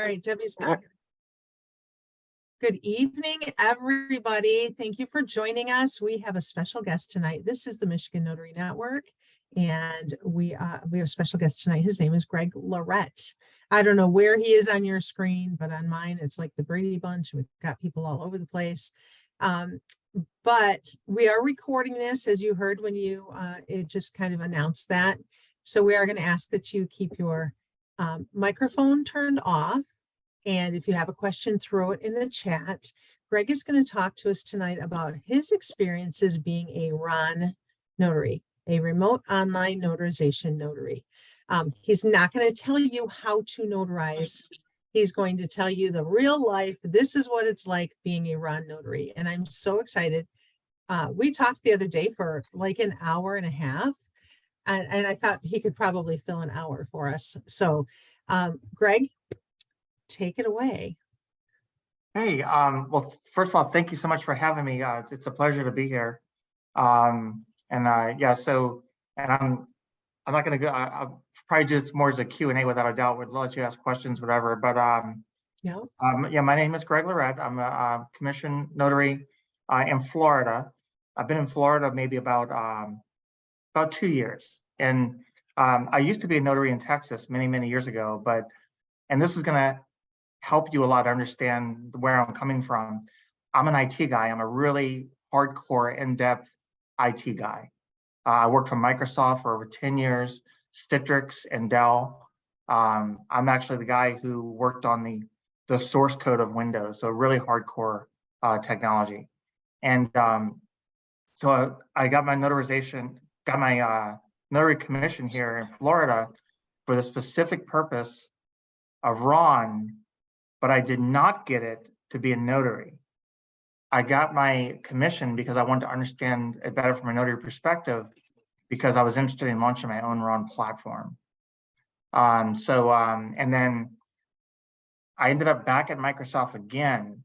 right, Debbie's got it. Good evening, everybody. Thank you for joining us. We have a special guest tonight. This is the Michigan Notary Network, and we have a special guest tonight. His name is Greg Lirette. I don't know where he is on your screen, but on mine, it's like the Brady Bunch. We've got people all over the place. But we are recording this, as you heard when you it just kind of announced that. So we are going to ask that you keep your microphone turned off. And if you have a question, throw it in the chat. Greg is going to talk to us tonight about his experiences being a RON notary, a remote online notarization notary. He's not going to tell you how to notarize. He's going to tell you the real life. This is what it's like being a RON notary. And I'm so excited. We talked the other day for like an hour and a half. And I thought he could probably fill an hour for us. So, Greg, take it away. Hey, well, first of all, thank you so much for having me. It's a pleasure to be here. Yeah, so, and I'm not going to go, I'll probably do this more as a Q&A without a doubt. Would let you ask questions, whatever. But yeah, my name is Greg Lirette. I'm a commissioned notary in Florida. I've been in Florida maybe about 2 years. And I used to be a notary in Texas many years ago, and this is going to help you a lot to understand where I'm coming from. I'm an IT guy. I'm a really hardcore, in-depth IT guy. I worked for Microsoft for over 10 years, Citrix and Dell. I'm actually the guy who worked on the source code of Windows, so really hardcore technology. And so I got my notarization, got my notary commission here in Florida for the specific purpose of RON, but I did not get it to be a notary. I got my commission because I wanted to understand it better from a notary perspective, because I was interested in launching my own RON platform. And then I ended up back at Microsoft again,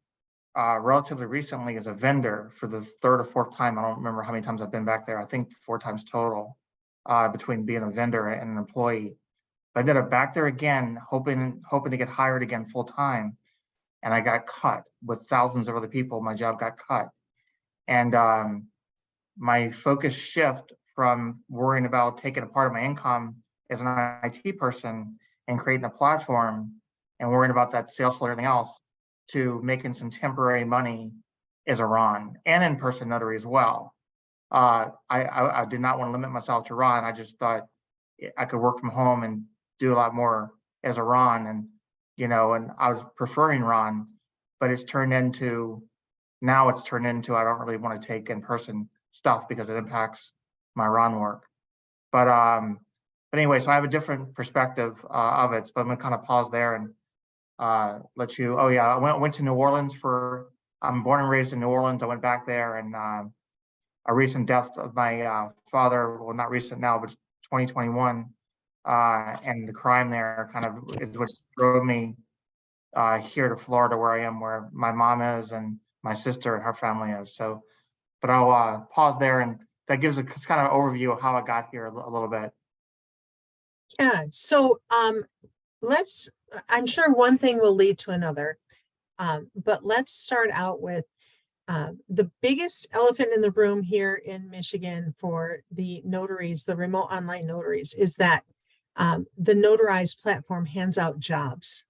relatively recently as a vendor for the third or fourth time. I don't remember how many times I've been back there. I think 4 times total between being a vendor and an employee. I ended up back there again, hoping to get hired again full time, and I got cut with thousands of other people. My job got cut, and my focus shift from worrying about taking a part of my income as an IT person and creating a platform and worrying about that sales floor and everything else to making some temporary money as a RON and in-person notary as well. I did not want to limit myself to RON. I just thought I could work from home and do a lot more as a RON, and I was preferring RON, but now it's turned into I don't really want to take in-person stuff because it impacts my RON work. But anyway, so I have a different perspective of it. But I'm gonna kind of pause there and let you. Oh yeah, I went to New Orleans I'm born and raised in New Orleans. I went back there, and a recent death of my father. Well, not recent now, but 2021. And the crime there kind of is what drove me here to Florida, where I am, where my mom is and my sister and her family is. So, but I'll pause there, and that gives a kind of overview of how I got here a little bit. Yeah. So I'm sure one thing will lead to another, but let's start out with the biggest elephant in the room here in Michigan for the notaries, the remote online notaries, is that the notarized platform hands out jobs,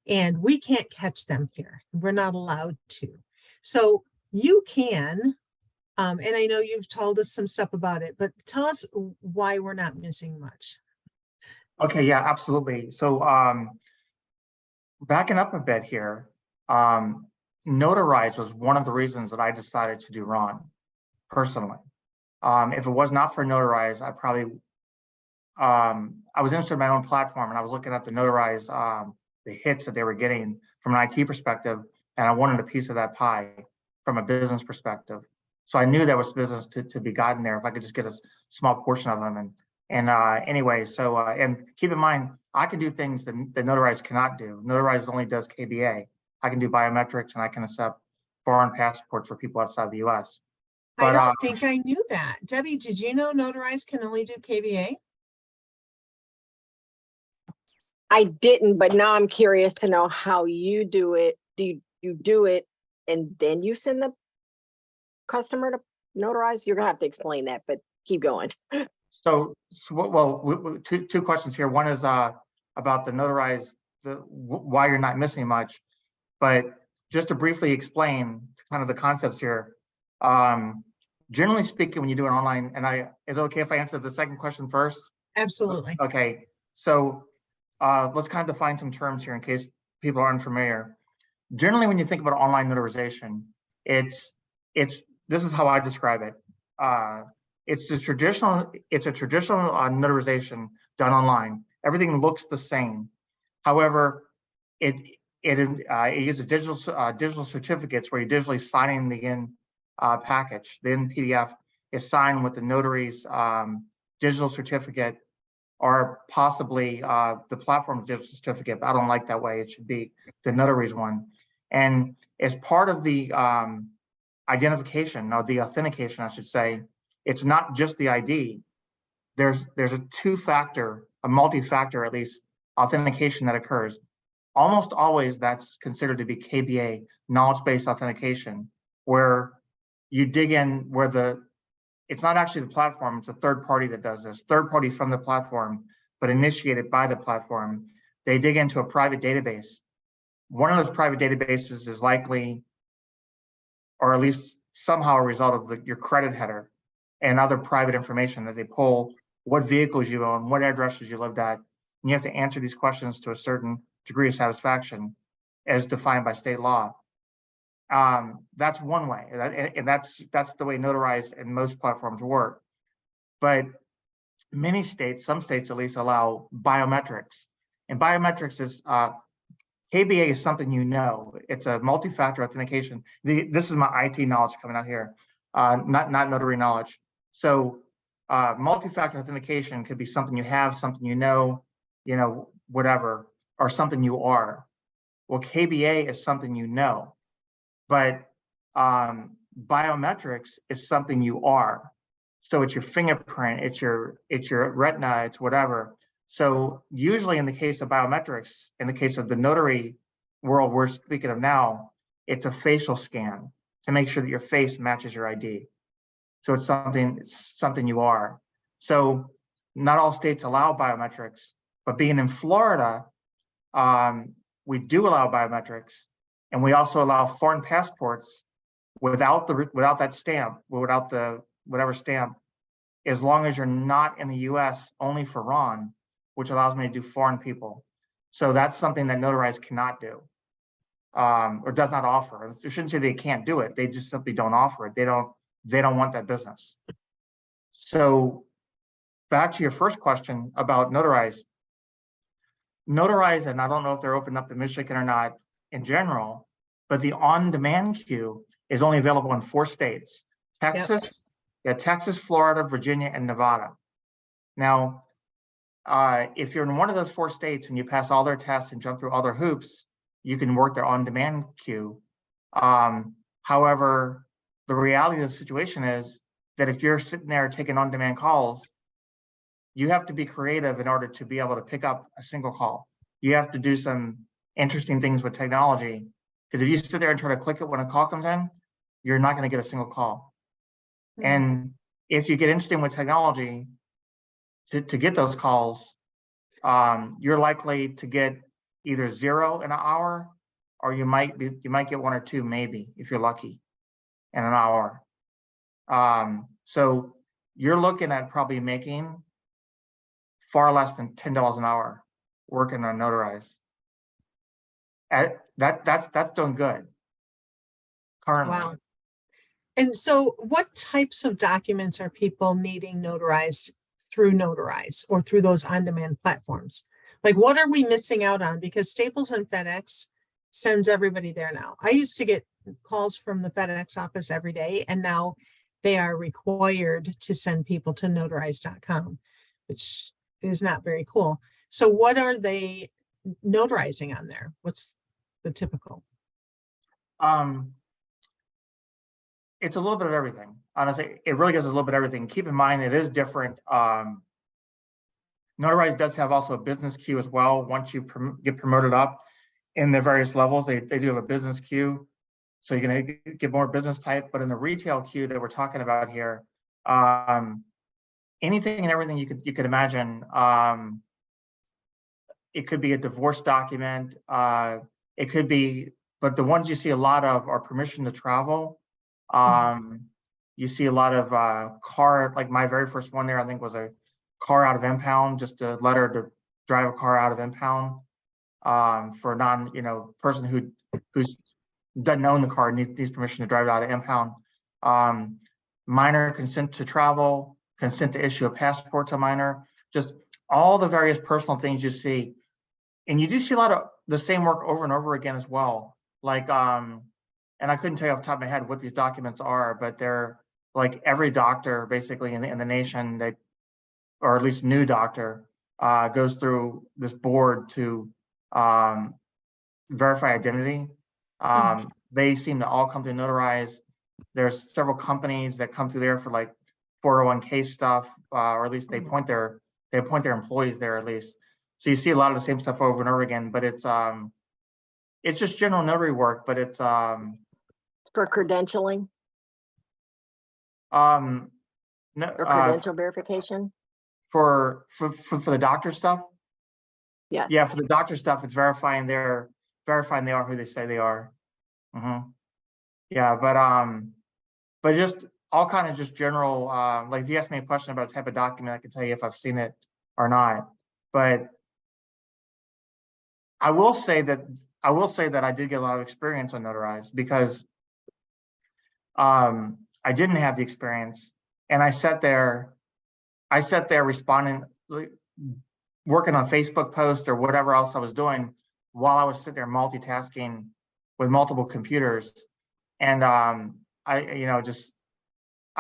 and we can't catch them here. We're not allowed to. So you can, and I know you've told us some stuff about it, but tell us why we're not missing much. Okay, yeah, absolutely. So backing up a bit here, notarized was one of the reasons that I decided to do RON personally. If it was not for notarized, I was interested in my own platform, and I was looking at the notarized, the hits that they were getting from an IT perspective, and I wanted a piece of that pie from a business perspective. So I knew there was business to be gotten there if I could just get a small portion of them. Anyway, so and keep in mind, I can do things that notarized cannot do. Notarized only does KBA. I can do biometrics, and I can accept foreign passports for people outside the U.S. But, I don't think I knew that. Debbie, did you know notarized can only do KBA? I didn't, but now I'm curious to know how you do it. Do you do it and then you send the customer to notarize? You're gonna have to explain that, but keep going. Well, two questions here. One is about the notarized, why you're not missing much. But just to briefly explain kind of the concepts here. Generally speaking, when you do an online, is it okay if I answer the second question first? Absolutely. Okay, so let's kind of define some terms here in case people are unfamiliar. Generally, when you think about online notarization, this is how I describe it. It's a traditional notarization done online. Everything looks the same. However, it uses digital certificates where you're digitally signing the in package. The in PDF is signed with the notary's digital certificate, or possibly the platform's digital certificate. But I don't like that way. It should be the notary's one. And as part of the identification, or the authentication, I should say, it's not just the ID. There's a multi-factor at least, authentication that occurs. Almost always that's considered to be KBA, knowledge-based authentication, where you dig in where it's not actually the platform, it's a third party that does this, third party from the platform, but initiated by the platform. They dig into a private database. One of those private databases is likely, or at least somehow a result of your credit header and other private information that they pull, what vehicles you own, what addresses you lived at. And you have to answer these questions to a certain degree of satisfaction as defined by state law. That's one way, and that's the way notarized and most platforms work. But many states, some states at least, allow biometrics. And biometrics is, KBA is something you know. It's a multi-factor authentication. This is my IT knowledge coming out here, not notary knowledge. So multi-factor authentication could be something you have, something you know, whatever, or something you are. Well, KBA is something you know, but biometrics is something you are. So it's your fingerprint, it's your retina, it's whatever. So usually in the case of biometrics, in the case of the notary world we're speaking of now, it's a facial scan to make sure that your face matches your ID. So it's something you are. So not all states allow biometrics, but being in Florida, we do allow biometrics, and we also allow foreign passports without that stamp, without the whatever stamp, as long as you're not in the U.S. only for RON, which allows me to do foreign people. So that's something that notarized cannot do, or does not offer. I shouldn't say they can't do it. They just simply don't offer it. They don't want that business. So back to your first question about notarized, and I don't know if they're opened up to Michigan or not in general, but the on-demand queue is only available in 4 states: Texas, Texas, Florida, Virginia, and Nevada. Now, if you're in one of those 4 states and you pass all their tests and jump through all their hoops, you can work their on-demand queue. However, the reality of the situation is that if you're sitting there taking on-demand calls, you have to be creative in order to be able to pick up a single call. You have to do some interesting things with technology, because if you sit there and try to click it when a call comes in, you're not going to get a single call. Mm-hmm. And if you get interesting with technology to get those calls, you're likely to get either 0 in an hour, or you might get 1 or 2 maybe if you're lucky in an hour. So you're looking at probably making far less than $10 an hour working on notarized. That's doing good currently. Wow. And so what types of documents are people needing notarized through Notarize or through those on-demand platforms? Like, what are we missing out on? Because Staples and FedEx sends everybody there now. I used to get calls from the FedEx office every day, and now they are required to send people to notarize.com, which is not very cool. So what are they notarizing on there? What's the typical? It's a little bit of everything. Honestly, it really is a little bit of everything. Keep in mind, it is different. Notarized does have also a business queue as well. Once you get promoted up in the various levels, they do have a business queue. So you're going to get more business type. But in the retail queue that we're talking about here, anything and everything you could imagine. It could be a divorce document. It could be, but the ones you see a lot of are permission to travel. You see a lot of car, like my very first one there, I think was a car out of impound, just a letter to drive a car out of impound for a person who's doesn't own the car, needs permission to drive it out of impound. Minor consent to travel, consent to issue a passport to a minor, just all the various personal things you see. And you do see a lot of the same work over and over again as well. Like, and I couldn't tell you off the top of my head what these documents are, but they're like every doctor basically in the nation, or at least new doctor, goes through this board to verify identity. They seem to all come through Notarize. There's several companies that come through there for like 401k stuff, or at least they appoint their employees there at least. So you see a lot of the same stuff over and over again, but it's just general notary work, but it's for credentialing no, or credential verification. For the doctor stuff. Yes. Yeah, for the doctor stuff, it's verifying they are who they say they are. Yeah, but just all kind of just general, like if you ask me a question about a type of document, I can tell you if I've seen it or not. But I will say that I did get a lot of experience on Notarized because I didn't have the experience, and I sat there responding, working on Facebook posts or whatever else I was doing while I was sitting there multitasking with multiple computers. And I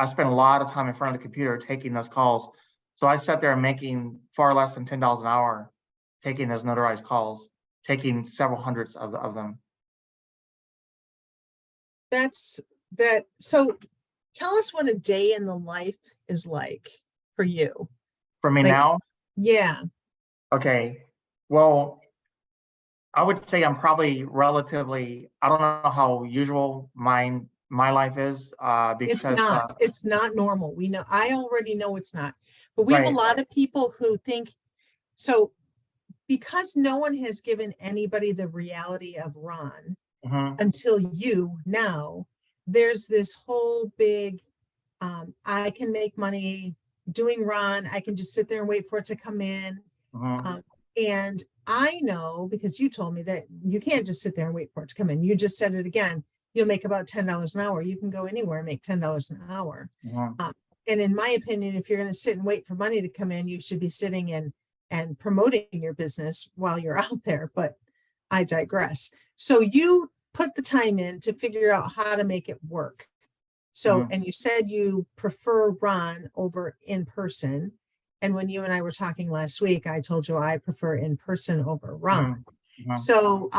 spent a lot of time in front of the computer taking those calls. So I sat there making far less than $10 an hour taking those notarized calls, taking several hundreds of them. So tell us what a day in the life is like for you. For me now? Yeah. Okay. Well, I would say I'm probably relatively, I don't know how usual my life is, because it's not normal. We know, I already know it's not, but we have a lot of people who think so, because no one has given anybody the reality of Ron until you now. There's this whole big, I can make money doing Ron. I can just sit there and wait for it to come in. And I know, because you told me that you can't just sit there and wait for it to come in. You just said it again. You'll make about $10 an hour. You can go anywhere and make $10 an hour. And in my opinion, if you're going to sit and wait for money to come in, you should be sitting and promoting your business while you're out there. But I digress. So you put the time in to figure out how to make it work. So, and you said you prefer Ron over in person. And when you and I were talking last week, I told you I prefer in person over Ron. So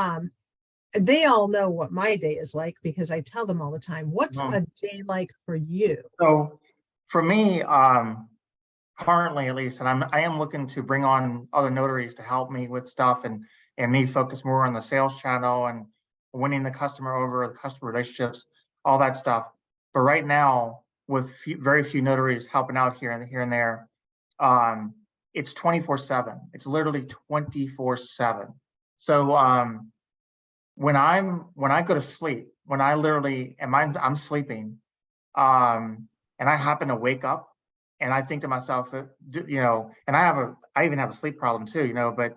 they all know what my day is like because I tell them all the time. What's a day like for you? So for me, currently at least, and I am looking to bring on other notaries to help me with stuff and me focus more on the sales channel and winning the customer over, the customer relationships, all that stuff. But right now, with very few notaries helping out here and there, it's 24/7. It's literally 24/7. So when I go to sleep, when I literally I'm sleeping, and I happen to wake up and I think to myself, and I even have a sleep problem too, but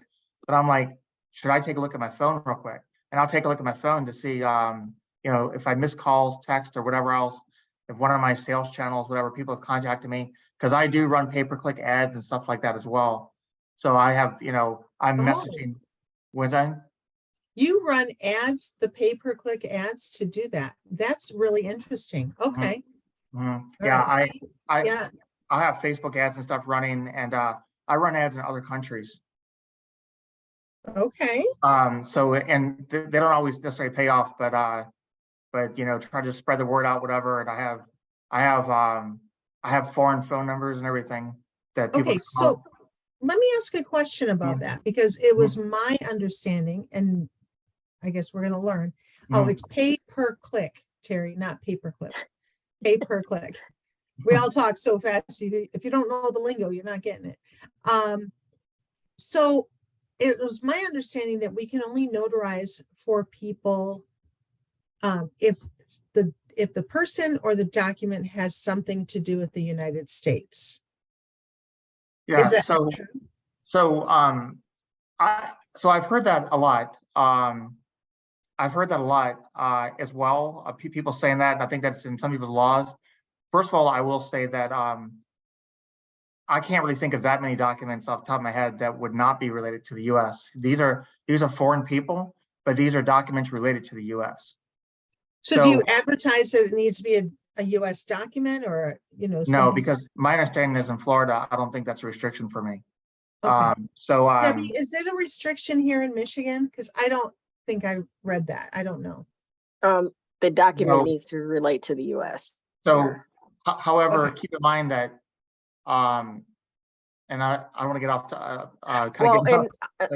I'm like, should I take a look at my phone real quick? And I'll take a look at my phone to see, if I miss calls, text, or whatever else, if one of my sales channels, whatever, people have contacted me, because I do run pay-per-click ads and stuff like that as well. So I have, I'm messaging. Was I? You run ads, the pay-per-click ads to do that. That's really interesting. Okay. Yeah, I have Facebook ads and stuff running, and I run ads in other countries. Okay. So, and they don't always necessarily pay off, but try to spread the word out, whatever. And I have foreign phone numbers and everything that people. Okay, so let me ask a question about that, because it was my understanding, and I guess we're going to learn. Oh, it's pay per click, Terry, not paperclip. Pay per click. We all talk so fast. If you don't know the lingo, you're not getting it. So it was my understanding that we can only notarize for people if the person or the document has something to do with the United States. Yeah. Is that true? So I've heard that a lot. I've heard that a lot as well. People saying that, and I think that's in some people's laws. First of all, I will say that I can't really think of that many documents off the top of my head that would not be related to the U.S. These are foreign people, but these are documents related to the U.S. So do you advertise that it needs to be a U.S. document, or no, because my understanding is in Florida, I don't think that's a restriction for me. Okay. Debbie, is it a restriction here in Michigan? Because I don't think I read that. I don't know. The document needs to relate to the U.S. So, however, keep in mind that, and I want to get off to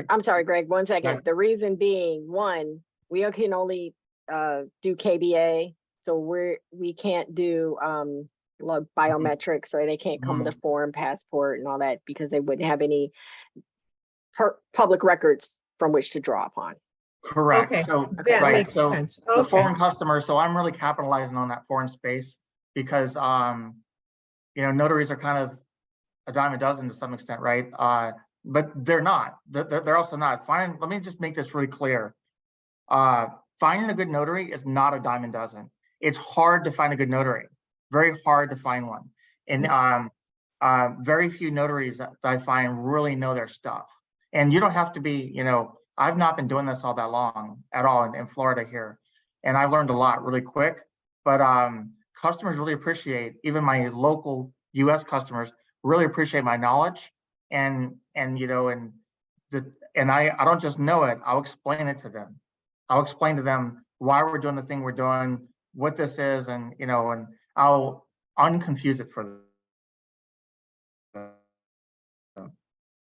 I'm sorry, Greg, 1 second. The reason being, one, we can only do KBA, so we can't do biometrics, so they can't come with a foreign passport and all that, because they wouldn't have any public records from which to draw upon. Correct. Okay. So that makes sense. The foreign customer, so I'm really capitalizing on that foreign space, because notaries are kind of a dime a dozen to some extent, right? But they're not. They're also not. Let me just make this really clear. Finding a good notary is not a dime a dozen. It's hard to find a good notary. Very hard to find one. And very few notaries that I find really know their stuff. And you don't have to be, I've not been doing this all that long at all in Florida here. And I've learned a lot really quick. But customers really appreciate, even my local US customers really appreciate my knowledge. And I don't just know it, I'll explain it to them. I'll explain to them why we're doing the thing we're doing, what this is, and I'll unconfuse it for them.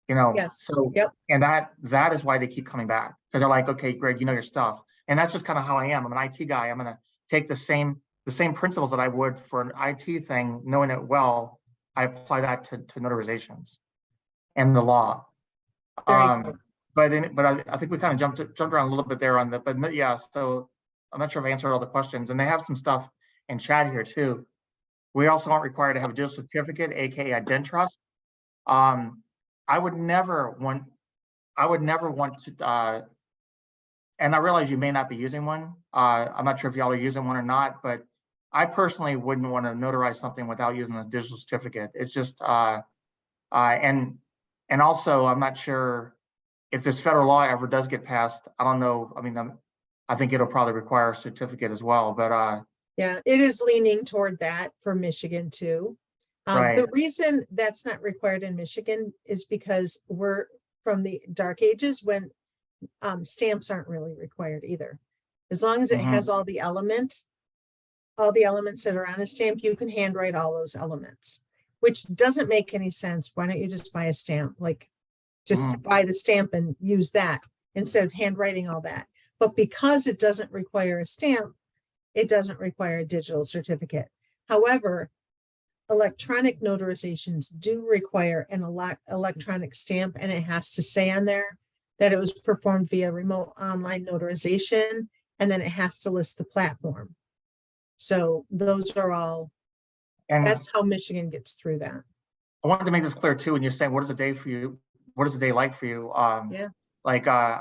Yes. So and that is why they keep coming back, because they're like, okay, Greg, you know your stuff. And that's just kind of how I am. I'm an IT guy. I'm gonna take the same principles that I would for an IT thing, knowing it well. I apply that to notarizations and the law. But I think we kind of jumped around a little bit there on that. But yeah, so I'm not sure if I answered all the questions. And they have some stuff in chat here too. We also aren't required to have a digital certificate, aka IdenTrust. I would never want to, and I realize you may not be using one. I'm not sure if y'all are using one or not, but I personally wouldn't want to notarize something without using a digital certificate. It's just, and also I'm not sure if this federal law ever does get passed. I don't know. I mean, I think it'll probably require a certificate as well, but yeah, it is leaning toward that for Michigan too. The reason that's not required in Michigan is because we're from the dark ages when stamps aren't really required either. As long as it has all the elements that are on a stamp, you can handwrite all those elements, which doesn't make any sense. Why don't you just buy a stamp? Like, just buy the stamp and use that instead of handwriting all that. But because it doesn't require a stamp, it doesn't require a digital certificate. However, electronic notarizations do require an electronic stamp, and it has to say on there that it was performed via remote online notarization, and then it has to list the platform. So those are all, and that's how Michigan gets through that. I wanted to make this clear too, when you're saying, what is a day for you? What is the day like for you? I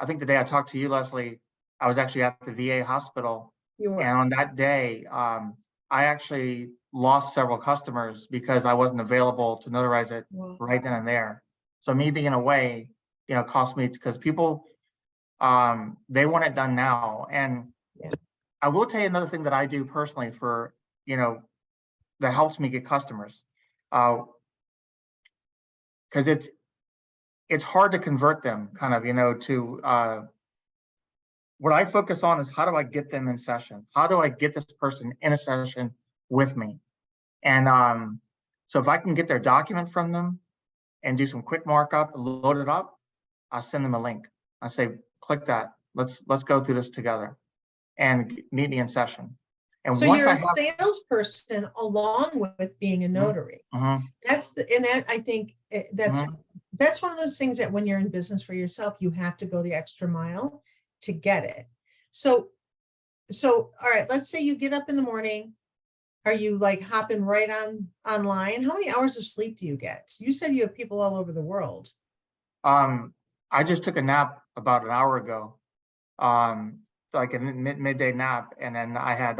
think the day I talked to you, Leslie, I was actually at the VA hospital. And on that day, I actually lost several customers because I wasn't available to notarize it right then and there. So me being away, cost me, because people, they want it done now. And I will tell you another thing that I do personally for, that helps me get customers. Because it's hard to convert them kind of, to, what I focus on is, how do I get them in session? How do I get this person in a session with me? And so if I can get their document from them, and do some quick markup, load it up, I send them a link. I say, click that. Let's go through this together and meet me in session. And So once you're I a have, salesperson along with being a notary. That's and that I think that's one of those things that when you're in business for yourself, you have to go the extra mile to get it. So all right, let's say you get up in the morning. Are you like hopping right online? How many hours of sleep do you get? You said you have people all over the world. I just took a nap about an hour ago, like a midday nap, and then I had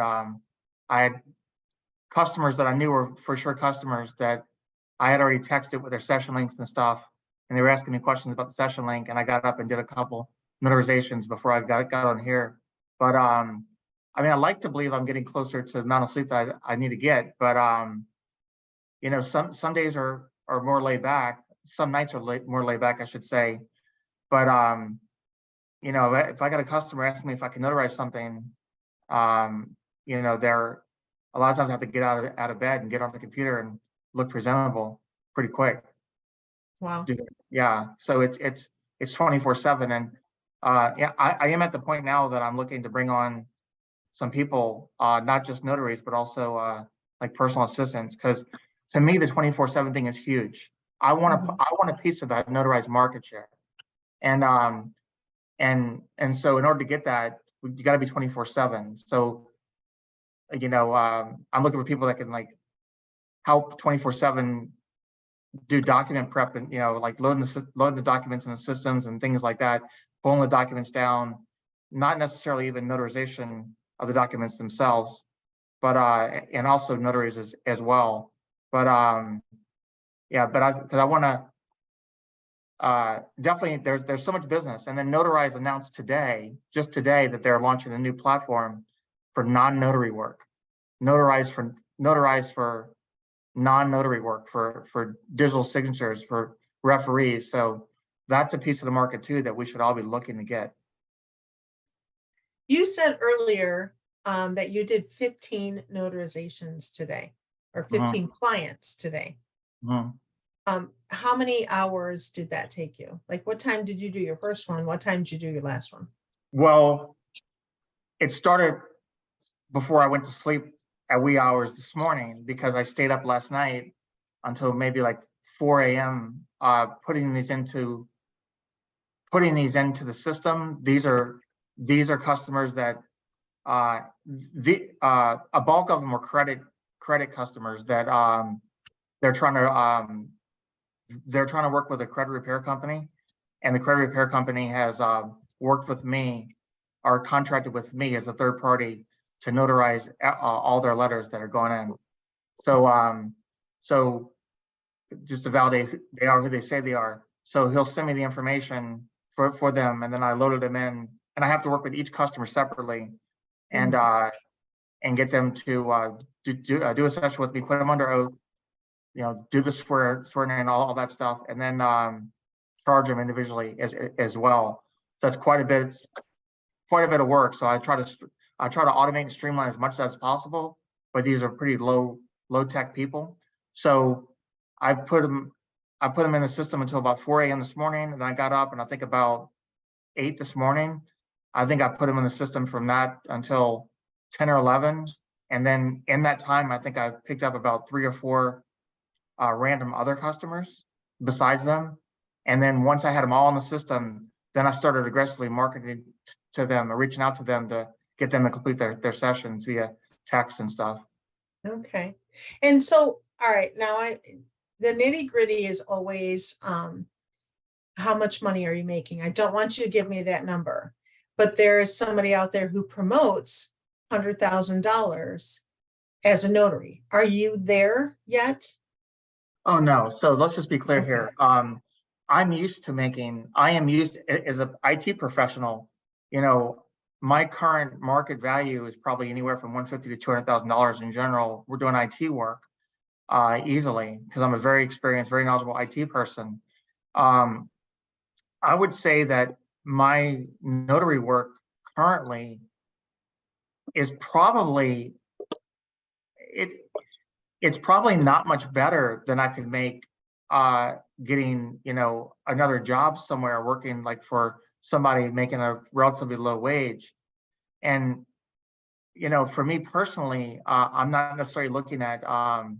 customers that I knew were for sure customers that I had already texted with their session links and stuff, and they were asking me questions about the session link, and I got up and did a couple notarizations before I got on here. But I mean, I like to believe I'm getting closer to the amount of sleep that I need to get, but you know, some days are more laid back. Some nights are more laid back, I should say. But you know, if I got a customer asking me if I can notarize something, you know, they're a lot of times I have to get out of bed and get on the computer and look presentable pretty quick. Wow. Yeah. So it's 24/7, and yeah, I am at the point now that I'm looking to bring on some people, not just notaries, but also like personal assistants, because to me the 24/7 thing is huge. I want a piece of that notarized market share, and so in order to get that, you got to be 24/7. So you know, I'm looking for people that can like help 24/7 do document prep, and you know, like loading the documents in the systems and things like that, pulling the documents down, not necessarily even notarization of the documents themselves, but and also notaries as well. But yeah, but because I want to definitely, there's so much business. And then Notarize announced just today, that they're launching a new platform for non-notary work. Notarized for non-notary work, for digital signatures, for referees. So that's a piece of the market too that we should all be looking to get. You said earlier that you did 15 notarizations today, or 15 clients today. How many hours did that take you? Like, what time did you do your first one? What time did you do your last one? Well, it started before I went to sleep at wee hours this morning, because I stayed up last night until maybe like 4 a.m. Putting these into the system. These are customers that a bulk of them were credit customers that they're trying to work with a credit repair company, and the credit repair company has worked with me, or contracted with me as a third party to notarize all their letters that are going in. So just to validate they are who they say they are. So he'll send me the information for them, and then I loaded them in, and I have to work with each customer separately, and get them to do a session with me, put them under oath, you know, do the swearing in, all that stuff, and then charge them individually as well. So that's quite a bit of work. So I try to automate and streamline as much as possible, but these are pretty low tech people. So I put them in the system until about 4 a.m. this morning, and then I got up, and I think about 8 this morning. I think I put them in the system from that until 10 or 11, and then in that time, I think I picked up about 3 or 4 random other customers besides them. And then once I had them all in the system, then I started aggressively marketing to them, or reaching out to them to get them to complete their sessions via text and stuff. Okay. And so, all right, now the nitty gritty is always, how much money are you making? I don't want you to give me that number, but there is somebody out there who promotes $100,000 as a notary. Are you there yet? Oh no. So let's just be clear here. I am used as an IT professional, you know, my current market value is probably anywhere from $150,000 to $200,000 in general. We're doing IT work easily, because I'm a very experienced, very knowledgeable IT person. I would say that my notary work currently is probably it's probably not much better than I could make getting, another job somewhere, working like for somebody making a relatively low wage. And, for me personally, I'm not necessarily looking at, how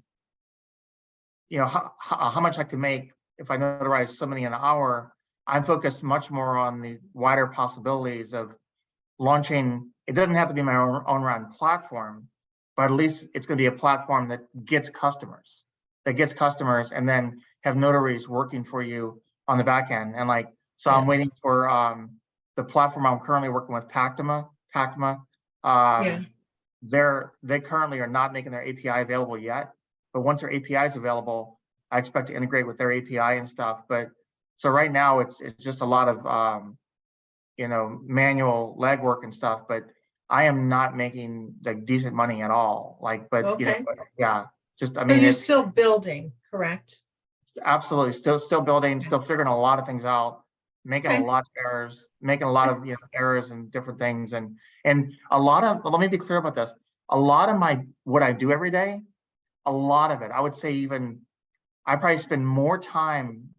much I can make if I notarize so many an hour. I'm focused much more on the wider possibilities of launching. It doesn't have to be my own run platform, but at least it's going to be a platform that gets customers, and then have notaries working for you on the back end. And so I'm waiting for the platform I'm currently working with, Pactima. They currently are not making their API available yet, but once their API is available, I expect to integrate with their API and stuff. But so right now it's just a lot of manual legwork and stuff, but I am not making decent money at all. So you're still building, correct? Absolutely, still building, still figuring a lot of things out, making a lot of errors, errors and different things, and a lot of. Let me be clear about this. A lot of what I do every day, a lot of it, I would say, even I probably spend more time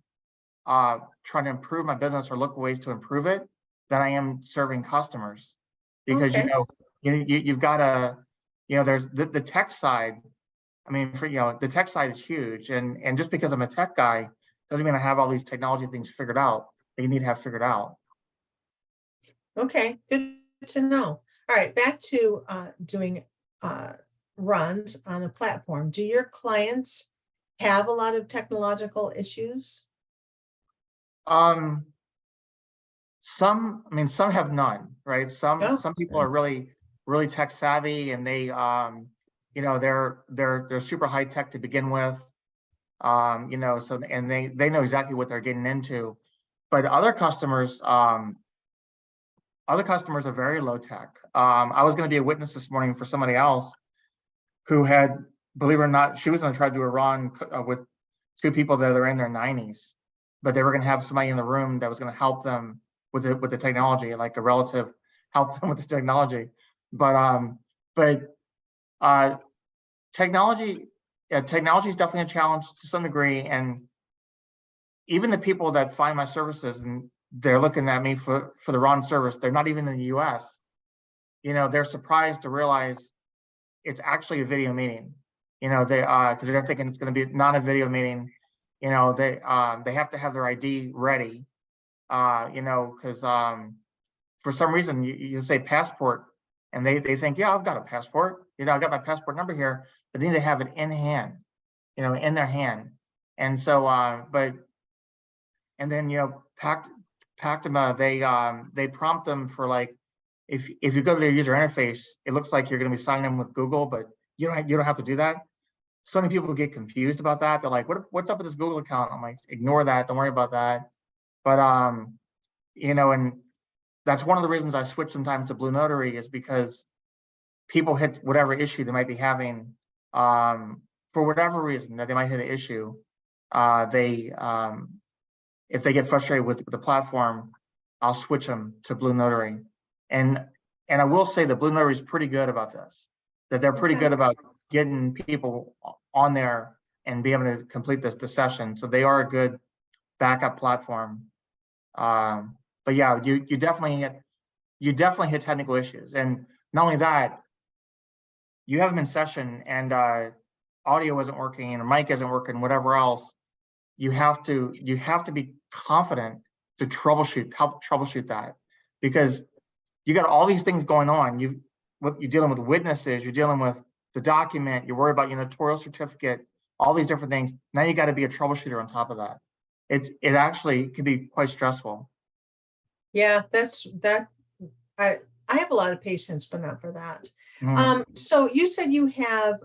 trying to improve my business or look for ways to improve it than I am serving customers, because you've got to, there's the tech side. I mean, the tech side is huge, and just because I'm a tech guy doesn't mean I have all these technology things figured out that you need to have figured out. Okay, good to know. All right, back to doing runs on a platform. Do your clients have a lot of technological issues? Some have none, right? Some people are really, really tech savvy, and they, they're super high tech to begin with, so, and they know exactly what they're getting into. But other customers are very low tech. I was going to be a witness this morning for somebody else who had, believe it or not, she was going to try to do a run with two people that are in their 90s, but they were going to have somebody in the room that was going to help them with the technology, like a relative help them with the technology. But technology is definitely a challenge to some degree. And even the people that find my services and they're looking at me for the wrong service, they're not even in the US. They're surprised to realize it's actually a video meeting. Because they're thinking it's going to be not a video meeting. They have to have their ID ready. Because for some reason you say passport, and they think, yeah, I've got a passport. I've got my passport number here, but they need to have it in hand, in their hand. And so, and then Pactima, they prompt them for if you go to their user interface, it looks like you're going to be signing in with Google, but you don't have to do that. So many people get confused about that. They're like, what's up with this Google account? I'm like, ignore that. Don't worry about that. But and that's one of the reasons I switch sometimes to Blue Notary, is because people hit whatever issue they might be having, for whatever reason that they might hit an issue. If they get frustrated with the platform, I'll switch them to Blue Notary. And I will say that Blue Notary is pretty good about this, that they're pretty good about getting people on there and be able to complete the session. So they are a good backup platform. But yeah, you definitely hit technical issues. And not only that, you have them in session and audio isn't working or mic isn't working, whatever else. You have to be confident to help troubleshoot that, because you got all these things going on. You're dealing with witnesses, you're dealing with the document, you're worried about your notarial certificate, all these different things. Now you got to be a troubleshooter on top of that. It actually can be quite stressful. Yeah, I have a lot of patience, but not for that. Mm-hmm. So you said you have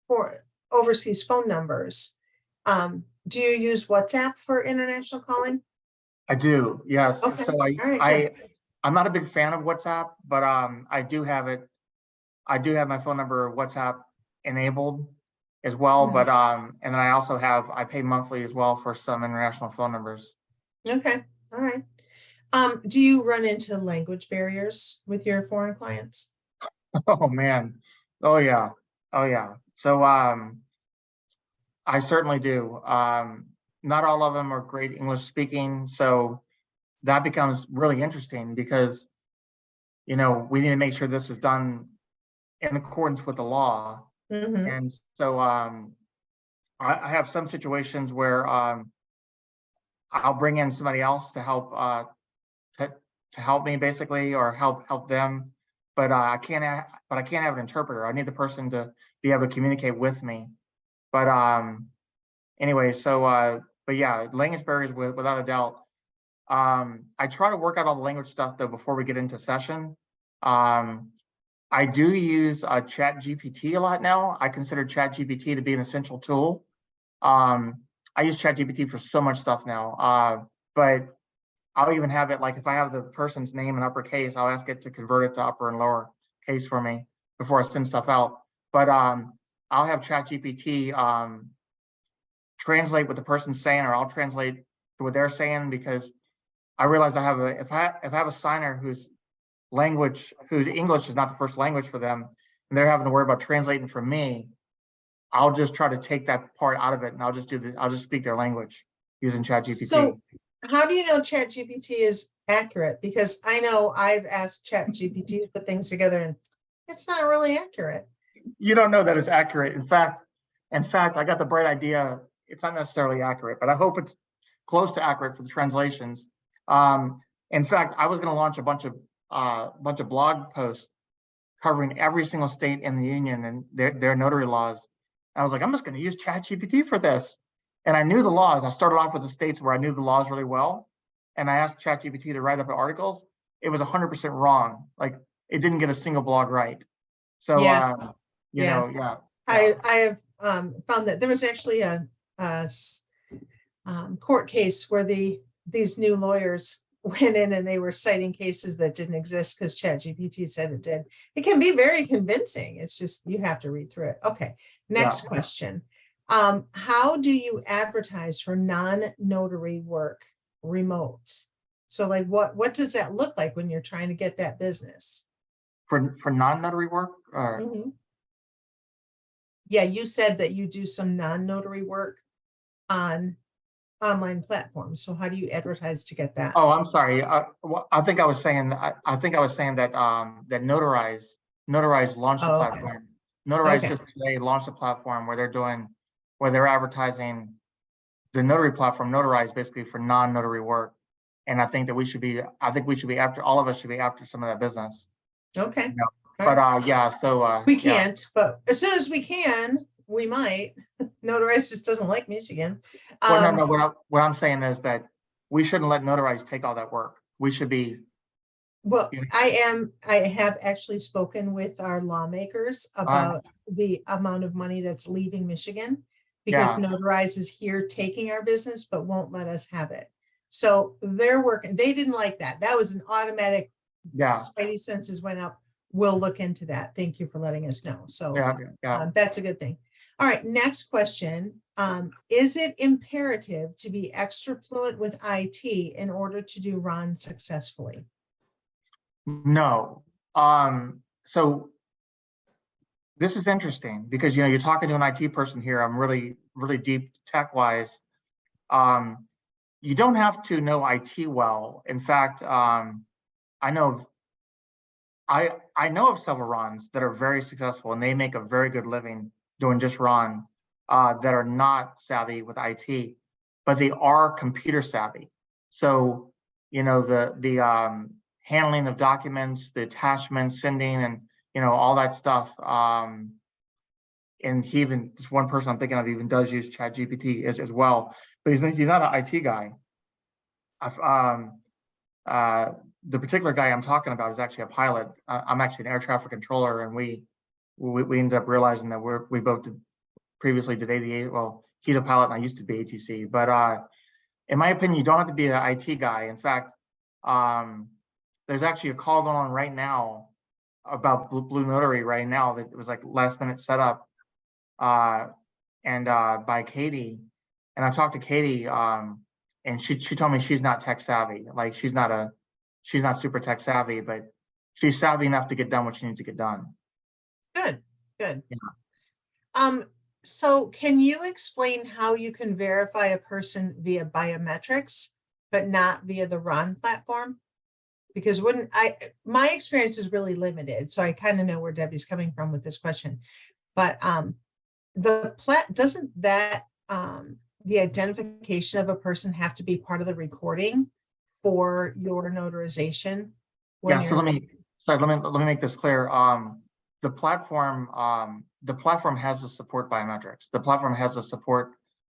for overseas phone numbers. Do you use WhatsApp for international calling? I do, yes. Okay. So I'm not a big fan of WhatsApp, but I do have it. I do have my phone number WhatsApp enabled as well. Mm-hmm. But and then I pay monthly as well for some international phone numbers. Okay, all right. Do you run into language barriers with your foreign clients? Oh man, oh yeah. So I certainly do. Not all of them are great English speaking, so that becomes really interesting because, you know, we need to make sure this is done in accordance with the law. Mhm. And so I have some situations where I'll bring in somebody else to help to, to help me basically, or help them. But I can't have an interpreter. I need the person to be able to communicate with me. But anyway, so but yeah, language barriers without a doubt. I try to work out all the language stuff though before we get into session. I do use Chat GPT a lot now. I consider Chat GPT to be an essential tool. I use Chat GPT for so much stuff now. But I'll even have it, like if I have the person's name in uppercase, I'll ask it to convert it to upper and lower case for me before I send stuff out. But I'll have Chat GPT translate what the person's saying, or I'll translate what they're saying, because I realize I have a if I have a signer whose English is not the first language for them, and they're having to worry about translating for me, I'll just try to take that part out of it, and I'll just speak their language using ChatGPT. So how do you know ChatGPT is accurate? Because I know I've asked ChatGPT to put things together and it's not really accurate. You don't know that it's accurate. In fact, I got the bright idea. It's not necessarily accurate, but I hope it's close to accurate for the translations. In fact, I was going to launch a bunch of blog posts covering every single state in the union and their notary laws. I was like, I'm just going to use ChatGPT for this. And I knew the laws. I started off with the states where I knew the laws really well. And I asked ChatGPT to write up articles. It was 100% wrong. Like, it didn't get a single blog right. So, Yeah. you know, yeah. I have found that there was actually a court case where these new lawyers went in and they were citing cases that didn't exist because ChatGPT said it did. It can be very convincing. It's just you have to read through it. Okay, next question. How do you advertise for non-notary work remote? So like what does that look like when you're trying to get that business? For non-notary work? Yeah, you said that you do some non-notary work on online platforms. So how do you advertise to get that? Oh, I'm sorry. I think I was saying that that notarized launched the platform. Notarized just today launched a platform where they're advertising the notary platform, Notarized, basically for non-notary work. And I think we should be after, all of us should be after some of that business. Okay. You know? But yeah, so we can't, but as soon as we can, we might. Notarized just doesn't like Michigan. Well, no. What I'm saying is that we shouldn't let Notarized take all that work. We should be. Well, I have actually spoken with our lawmakers about the amount of money that's leaving Michigan because Notarized is here taking our business, but won't let us have it. So they're working. They didn't like that. That was an automatic. Spidey senses went up. We'll look into that. Thank you for letting us know. So that's a good thing. All right, next question. Is it imperative to be extra fluent with IT in order to do RON successfully? No. So this is interesting because, you know, you're talking to an IT person here. I'm really, really deep tech-wise. You don't have to know IT well. In fact, I know of several RONs that are very successful and they make a very good living doing just RON that are not savvy with IT, but they are computer savvy. So, you know, the handling of documents, the attachments, sending, and, you know, all that stuff. And this one person I'm thinking of even does use ChatGPT as well, but he's not an IT guy. The particular guy I'm talking about is actually a pilot. I'm actually an air traffic controller, and we ended up realizing that we both previously did ADA. Well, he's a pilot and I used to be ATC, but in my opinion, you don't have to be an IT guy. In fact, there's actually a call going on right now about Blue Notary right now that it was like last minute setup, and by Katie, and I talked to Katie, and she told me she's not tech savvy. Like she's not super tech savvy, but she's savvy enough to get done what she needs to get done. Good. Yeah. So can you explain how you can verify a person via biometrics, but not via the RON platform? Because my experience is really limited, so I kind of know where Debbie's coming from with this question. But doesn't that the identification of a person have to be part of the recording for your notarization? Yeah, so let me make this clear. The platform has to support biometrics. The platform has to support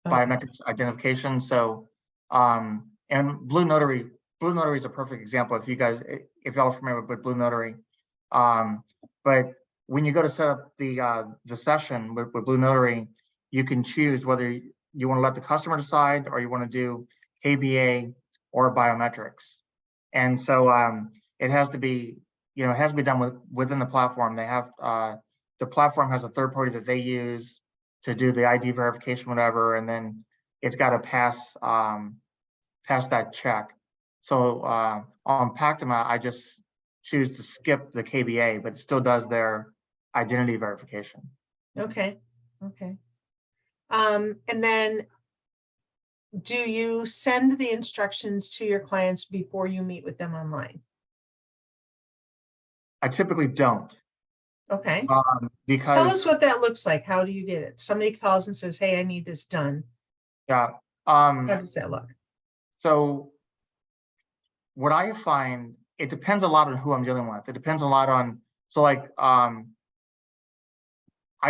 biometrics identification. So, and Blue Notary is a perfect example. If y'all are familiar with Blue Notary, but when you go to set up the session with Blue Notary, you can choose whether you want to let the customer decide or you want to do KBA or biometrics. And so it has to be, it has to be done within the platform. They have the platform has a third party that they use to do the ID verification, whatever, and then it's got to pass that check. So on Pactima, I just choose to skip the KBA, but it still does their identity verification. Okay. And then do you send the instructions to your clients before you meet with them online? I typically don't. Okay. Because tell us what that looks like. How do you get it? Somebody calls and says, hey, I need this done. Yeah. How does that look? So what I find, it depends a lot on who I'm dealing with. It depends a lot on, so like, I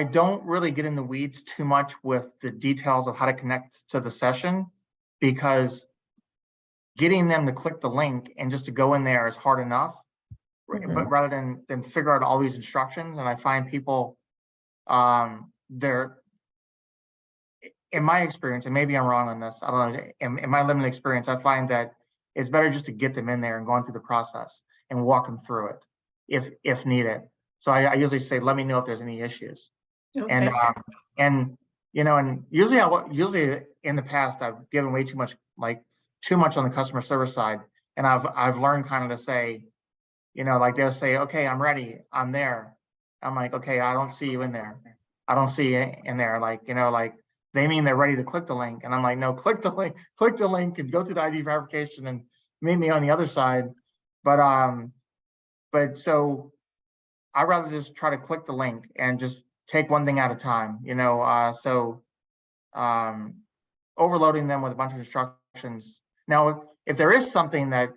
don't really get in the weeds too much with the details of how to connect to the session, because getting them to click the link and just to go in there is hard enough. But rather than figure out all these instructions, and I find people, they're, in my experience, and maybe I'm wrong on this, I don't know, in my limited experience, I find that it's better just to get them in there and going through the process and walk them through it if needed. So I usually say, let me know if there's any issues. Okay. And usually in the past, I've given way too much on the customer service side, and I've learned kind of to say, like they'll say, okay, I'm ready, I'm there. I'm like, okay, I don't see you in there. I don't see you in there. Like, they mean they're ready to click the link. And I'm like, no, click the link and go through the ID verification and meet me on the other side. But so I'd rather just try to click the link and just take one thing at a time, overloading them with a bunch of instructions. Now, if there is something that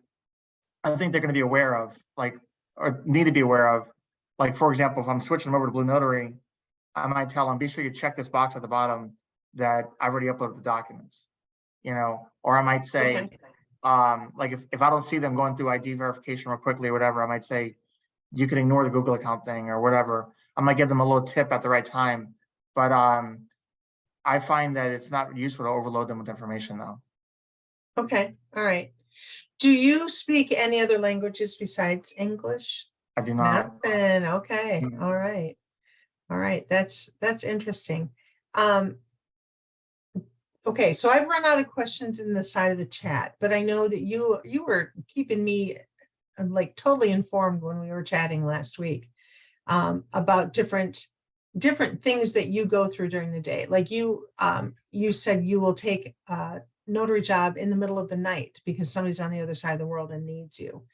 I think they're going to be aware of, or need to be aware of, like, for example, if I'm switching them over to Blue Notary, I might tell them, be sure you check this box at the bottom that I've already uploaded the documents, or I might say, like if I don't see them going through ID verification real quickly or whatever, I might say, you can ignore the Google account thing or whatever. I might give them a little tip at the right time, but I find that it's not useful to overload them with information though. Okay, all right. Do you speak any other languages besides English? I do not. Nothing. Okay. All right. All right. That's interesting. Okay, so I've run out of questions in the side of the chat, but I know that you were keeping me like totally informed when we were chatting last week about different things that you go through during the day. Like you said you will take a notary job in the middle of the night because somebody's on the other side of the world and needs you.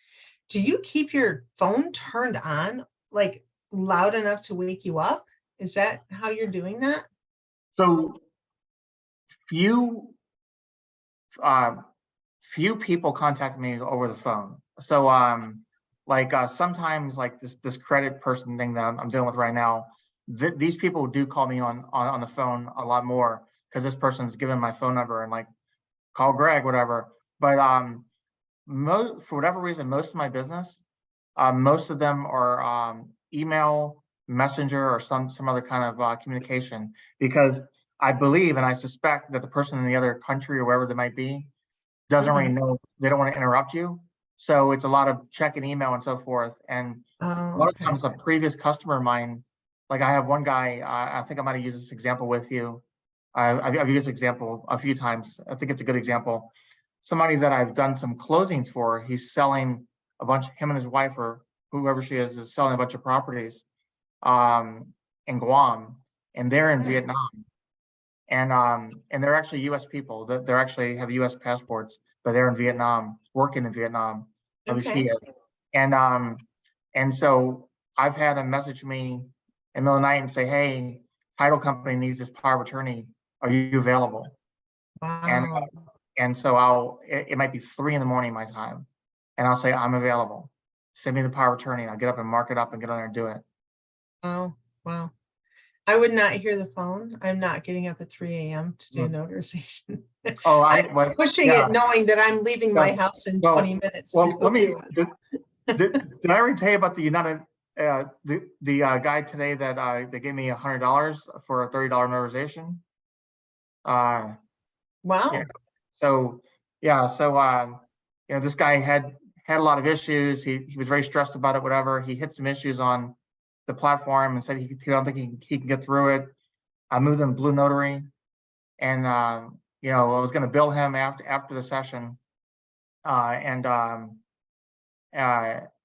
Do you keep your phone turned on, like loud enough to wake you up? Is that how you're doing that? So few people contact me over the phone. So sometimes like this credit person thing that I'm dealing with right now, these people do call me on the phone a lot more because this person's given my phone number and like, call Greg, whatever. But for whatever reason, most of my business, most of them are email, messenger, or some other kind of communication, because I believe and I suspect that the person in the other country or wherever they might be doesn't really know, they don't want to interrupt you. So it's a lot of checking email and so forth. And a lot of times a previous customer of mine, like I have one guy, I think I might have used this example with you. I've used this example a few times. I think it's a good example. Somebody that I've done some closings for, he's selling a bunch, him and his wife or whoever she is selling a bunch of properties in Guam, and they're in Vietnam. and they're actually U.S. people. They're actually have U.S. passports, but they're in Vietnam, working in Vietnam. At least she Okay. is. And so I've had them message me in the middle of the night and say, "Hey, title company needs this power of attorney. Are you available?" And Wow. and so it might be 3 a.m. my time, and I'll say I'm available. Send me the power of attorney. I'll get up and mark it up and get on there and do it. Wow. Wow. I would not hear the phone. I'm not getting up at 3 a.m. to do notarization. Oh, I'm pushing yeah. it knowing that I'm leaving my house in 20 minutes to go Let me. do it. Did I already tell you about the United the guy today that they gave me $100 for a $30 notarization? Yeah. Wow. So yeah. So this guy had a lot of issues. He was very stressed about it. Whatever. He hit some issues on the platform and said he don't think he can get through it. I moved him to Blue Notary, and I was going to bill him after the session,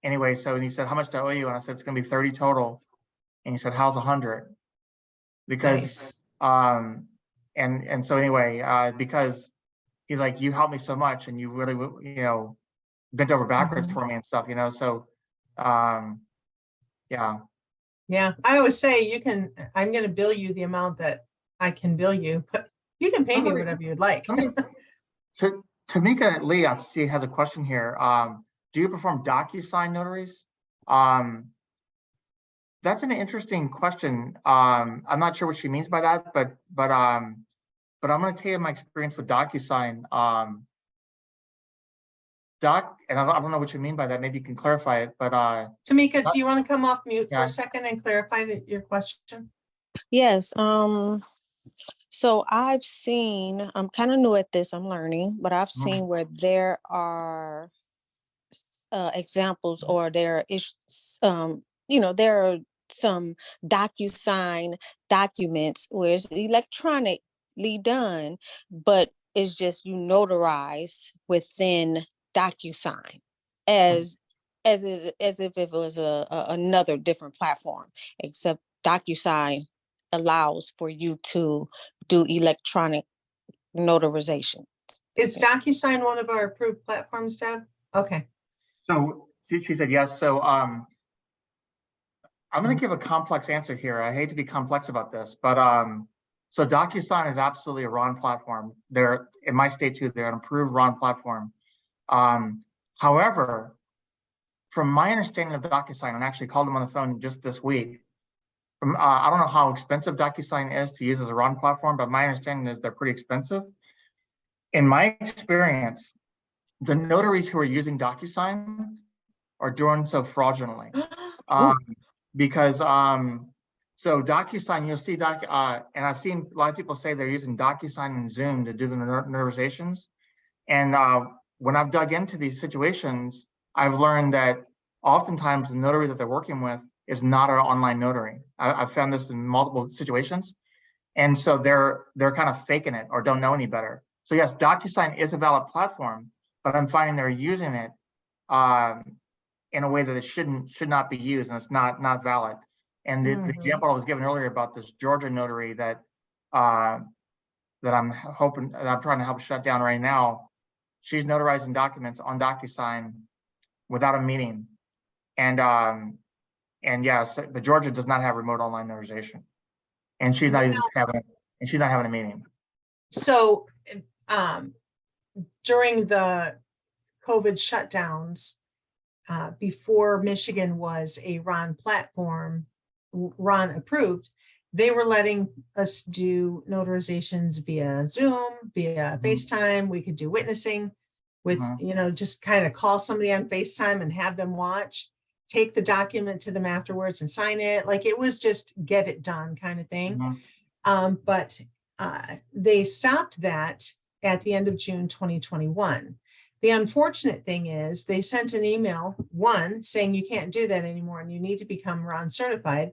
anyway, so he said, "How much do I owe you?" And I said, "It's going to be 30 total." And he said, "How's 100?" Because Nice. and so anyway, because he's like, "You helped me so much, and you really bent over backwards Mhm. for me and stuff." So yeah. Yeah. I always say I'm going to bill you the amount that I can bill you, but you can pay me Somebody, whatever you'd like. somebody, Tamika Lee, I see, has a question here. Do you perform DocuSign notaries? That's an interesting question. I'm not sure what she means by that, but I'm going to tell you my experience with DocuSign. And I don't know what you mean by that. Maybe you can clarify it. But Tamika, do you want to come off mute for yeah. a second and clarify your question? Yes. So I've seen, I'm kind of new at this, I'm learning, but I've seen where there are examples, or there is, there are some DocuSign documents where it's electronically done, but it's just you notarize within DocuSign as as if it was another different platform, except DocuSign allows for you to do electronic notarization. Is DocuSign one of our approved platforms, Deb? Okay. So she said yes. So I'm going to give a complex answer here. I hate to be complex about this, but so DocuSign is absolutely a RON platform. They're in my state too. They're an approved RON platform. However, from my understanding of DocuSign, and I actually called them on the phone just this week. I don't know how expensive DocuSign is to use as a RON platform, but my understanding is they're pretty expensive. In my experience, the notaries who are using DocuSign are doing so fraudulently. Because so DocuSign, you'll see and I've seen a lot of people say they're using DocuSign and Zoom to do the notarizations. And when I've dug into these situations, I've learned that oftentimes the notary that they're working with is not our online notary. I've found this in multiple situations. And so they're kind of faking it or don't know any better. So yes, DocuSign is a valid platform, but I'm finding they're using it in a way that it should not be used, and it's not valid. And the example I was given earlier about this Georgia notary that I'm trying to help shut down right now, she's notarizing documents on DocuSign without a meeting. And yes, but Georgia does not have remote online notarization. And she's not even having a meeting. So during the COVID shutdowns, before Michigan was a RON platform, RON approved, they were letting us do notarizations via Zoom, via FaceTime. We could do witnessing with, just kind of call somebody on FaceTime and have them watch, take the document to them afterwards and sign it. Like it was just get it done kind of thing. But they stopped that at the end of June 2021. The unfortunate thing is they sent an email, saying you can't do that anymore and you need to become RON certified.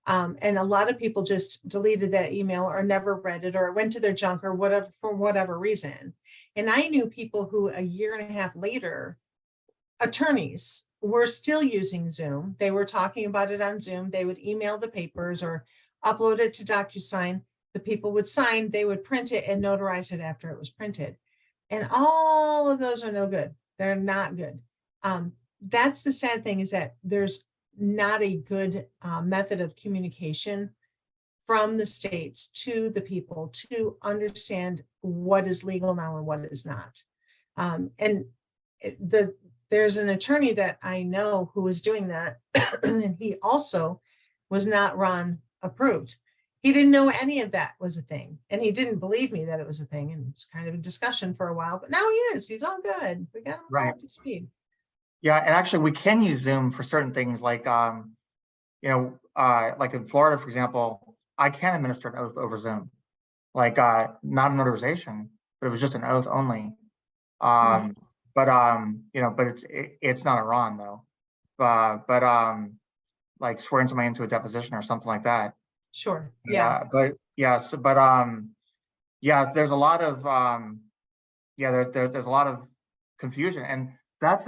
And a lot of people just deleted that email or never read it, or it went to their junk or whatever, for whatever reason. And I knew people who a year and a half later, attorneys, were still using Zoom. They were talking about it on Zoom. They would email the papers or upload it to DocuSign. the people would sign, they would print it and notarize it after it was printed. And all of those are no good. They're not good. That's the sad thing, is that there's not a good method of communication from the states to the people to understand what is legal now and what is not. And there's an attorney that I know who was doing that, and he also was not Ron approved. He didn't know any of that was a thing, and he didn't believe me that it was a thing, and it was kind of a discussion for a while, but now he is. He's all good. We got him Right. up to speed. Yeah, and actually we can use Zoom for certain things, like like in Florida, for example, I can administer an oath over Zoom, like not a notarization, but it was just an oath only. But it's not a Ron though. Like swearing somebody into a deposition or something like that. Sure. Yeah. But yes, but there's a lot of there's a lot of confusion, and that's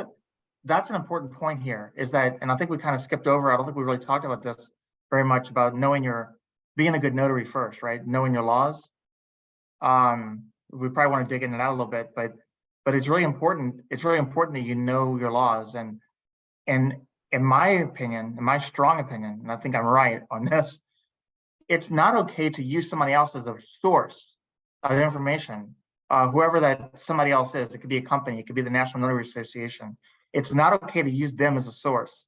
an important point here, is that, and I think we kind of skipped over, I don't think we really talked about this very much, about being a good notary first, right? Knowing your laws. We probably want to dig into that a little bit, but it's really important. It's really important that you know your laws, and in my opinion, in my strong opinion, and I think I'm right on this, it's not okay to use somebody else as a source of information. Whoever that somebody else is, it could be a company, it could be the National Notary Association. It's not okay to use them as a source.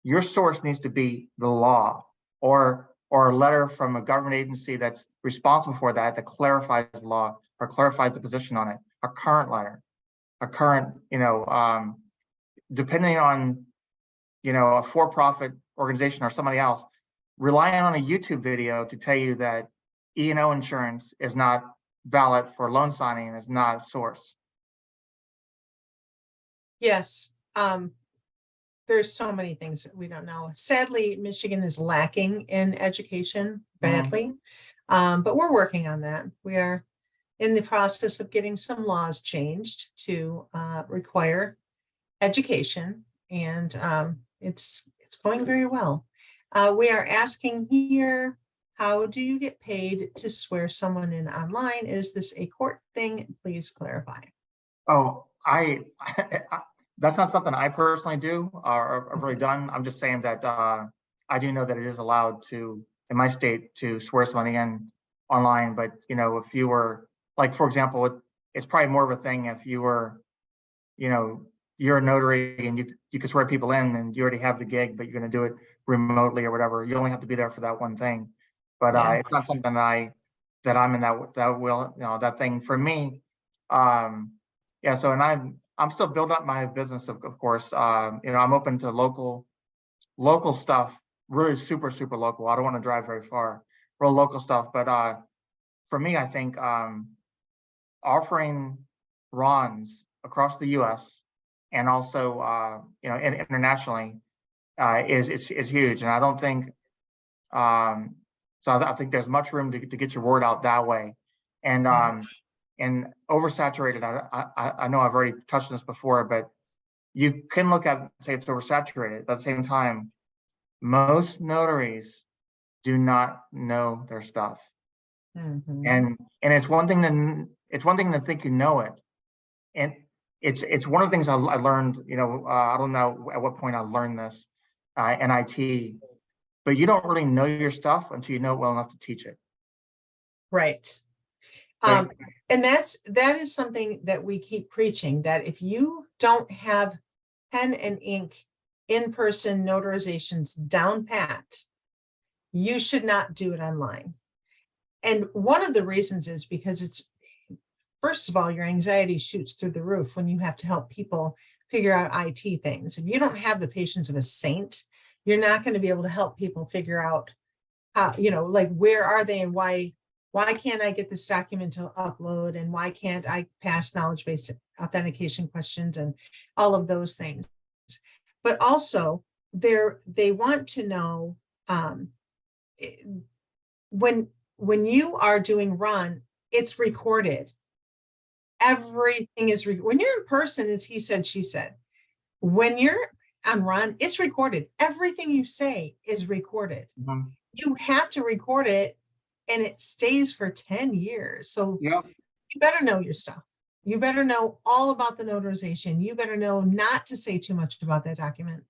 Your source needs to be the law, or a letter from a government agency that's responsible for that clarifies the law or clarifies the position on it. A current letter, depending on, a for-profit organization or somebody else, relying on a YouTube video to tell you that E&O insurance is not valid for loan signing is not a source. Yes. There's so many things that we don't know. Sadly, Michigan is lacking in education badly, but we're working on that. We are in the process of getting some laws changed to require education, and it's going very well. We are asking here, how do you get paid to swear someone in online? Is this a court thing? Please clarify. Oh, that's not something I personally do or have really done. I'm just saying that I do know that it is allowed to, in my state, to swear somebody in online. But if you were, like, for example, it's probably more of a thing if you were, you're a notary and you can swear people in and you already have the gig, but you're going to do it remotely or whatever. You only have to be there for that one thing. But it's not something that I'm in that thing for me. So, and I'm still building up my business, of course. I'm open to local stuff, really super, super local. I don't want to drive very far, real local stuff. But for me, I think offering RONs across the U.S. and also internationally is huge. And I don't think I think there's much room to get your word out that way. And oversaturated, I know I've already touched on this before, but you can look at it and say it's oversaturated. At the same time, most notaries do not know their stuff. And it's one thing to think you know it. And it's one of the things I learned, I don't know at what point I learned this in IT, but you don't really know your stuff until you know it well enough to teach it. Right. And that is something that we keep preaching, that if you don't have pen and ink in-person notarizations down pat, you should not do it online. And one of the reasons is because first of all, your anxiety shoots through the roof when you have to help people figure out IT things. If you don't have the patience of a saint, you're not going to be able to help people figure out how, like, where are they and why can't I get this document to upload, and why can't I pass knowledge-based authentication questions and all of those things. But also they want to know when you are doing RON, it's recorded. Everything is when you're in person, it's he said, she said. When you're on RON, it's recorded. Everything you say is recorded. You have to record it and it stays for 10 years. So Yep. you better know your stuff. You better know all about the notarization. You better know not to say too much about that document.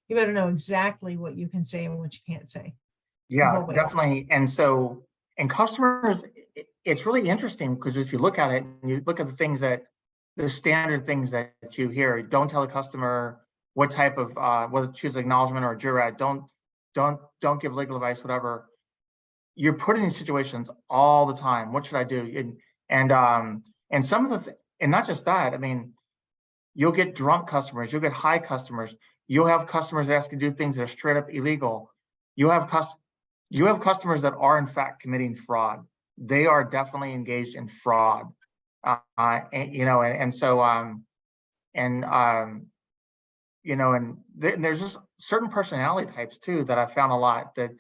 You better know exactly what you can say and what you can't say. Yeah, definitely. And so, and customers, it's really interesting because if you look at it, and you look at the things that, the standard things that you hear, don't tell the customer what type of, whether to choose acknowledgement or a jurat, don't give legal advice, whatever. You're put in these situations all the time. What should I do? And some of the, and not just that, I mean, you'll get drunk customers, you'll get high customers, you'll have customers that ask you to do things that are straight up illegal. You have customers that are in fact committing fraud. They are definitely engaged in fraud. And there's just certain personality types too that I found a lot, that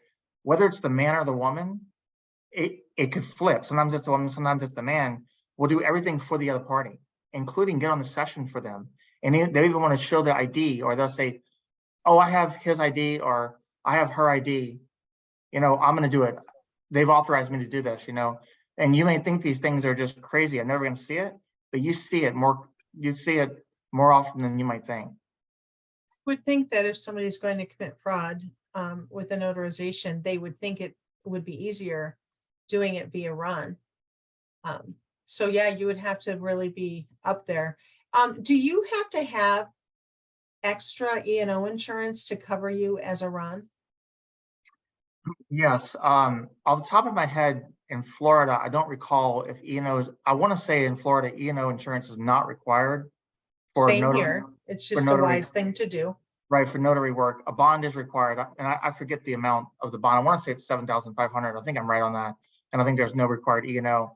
whether it's the man or the woman, it could flip. Sometimes it's the woman, sometimes it's the man. Will do everything for the other party, including get on the session for them. And they even want to show their ID, or they'll say, oh, I have his ID, or I have her ID. I'm going to do it. They've authorized me to do this, and you may think these things are just crazy. I'm never going to see it, but you see it more often than you might think. I would think that if somebody's going to commit fraud with a notarization, they would think it would be easier doing it via RON. So yeah, you would have to really be up there. Do you have to have extra E&O insurance to cover you as a RON? Yes. Off the top of my head, in Florida, I don't recall if E&O, I want to say in Florida, E&O insurance is not required for Same notary, here. It's just a wise thing to do. Right, for notary work. A bond is required, and I forget the amount of the bond. I want to say it's $7,500. I think I'm right on that, and I think there's no required E&O.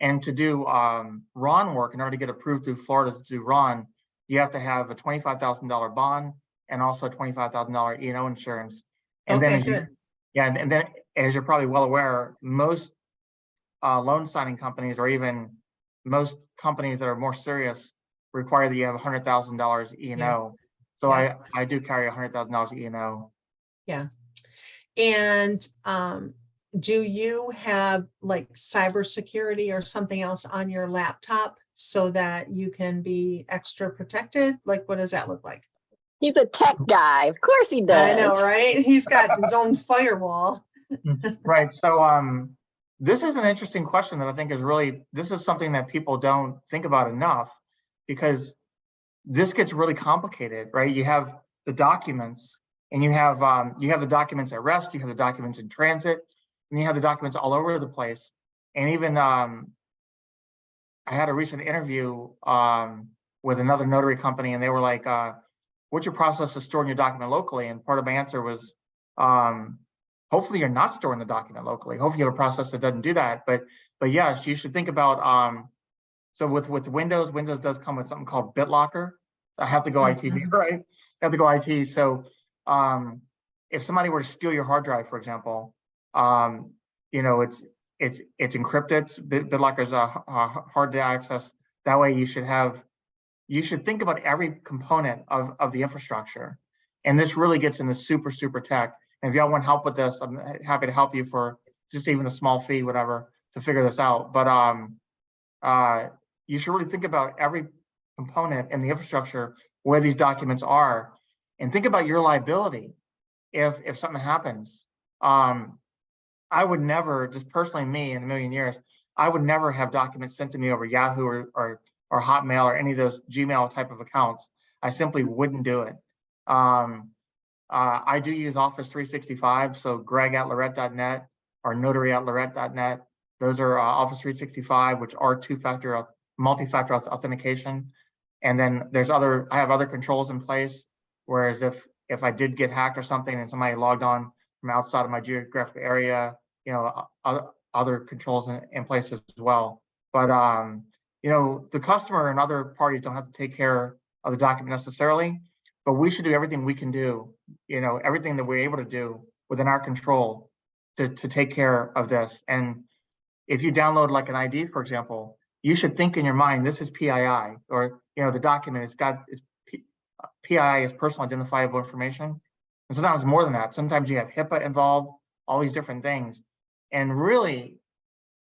And to do RON work, in order to get approved through Florida to do RON, you have to have a $25,000 bond and also a $25,000 E&O insurance. And okay, then, good. And then, as you're probably well aware, most loan signing companies, or even most companies that are more serious, require that you have $100,000 E&O. Yeah. So yeah. I do carry $100,000 E&O. Yeah. And do you have like cybersecurity or something else on your laptop so that you can be extra protected? Like, what does that look like? He's a tech guy. Of course he does. I know, right? He's got his own firewall. Right. So this is an interesting question that I think is really, this is something that people don't think about enough, because this gets really complicated, right? You have the documents, and you have the documents at rest, you have the documents in transit, and you have the documents all over the place. And even I had a recent interview with another notary company, and they were like, what's your process of storing your document locally? And part of my answer was, hopefully you're not storing the document locally. Hopefully you have a process that doesn't do that. But yes, you should think about, so with Windows does come with something called BitLocker. I have to go IT, right? I have to go IT. So if somebody were to steal your hard drive, for example, it's encrypted. BitLocker is hard to access. That way you should think about every component of the infrastructure. And this really gets into super, super tech. And if y'all want help with this, I'm happy to help you for just even a small fee, whatever, to figure this out. But you should really think about every component in the infrastructure where these documents are, and think about your liability if something happens. I would never, just personally me in a million years, I would never have documents sent to me over Yahoo or Hotmail or any of those Gmail type of accounts. I simply wouldn't do it. I do use Office 365, so greg@lirette.net or notary@lirette.net. Those are Office 365, which are multi-factor authentication. And then I have other controls in place. Whereas if I did get hacked or something and somebody logged on from outside of my geographic area, other controls in place as well. But the customer and other parties don't have to take care of the document necessarily, but we should do everything we can do, everything that we're able to do within our control to take care of this. And if you download like an ID, for example, you should think in your mind, this is PII, or the document PII is personal identifiable information. And sometimes more than that. Sometimes you have HIPAA involved, all these different things. And really,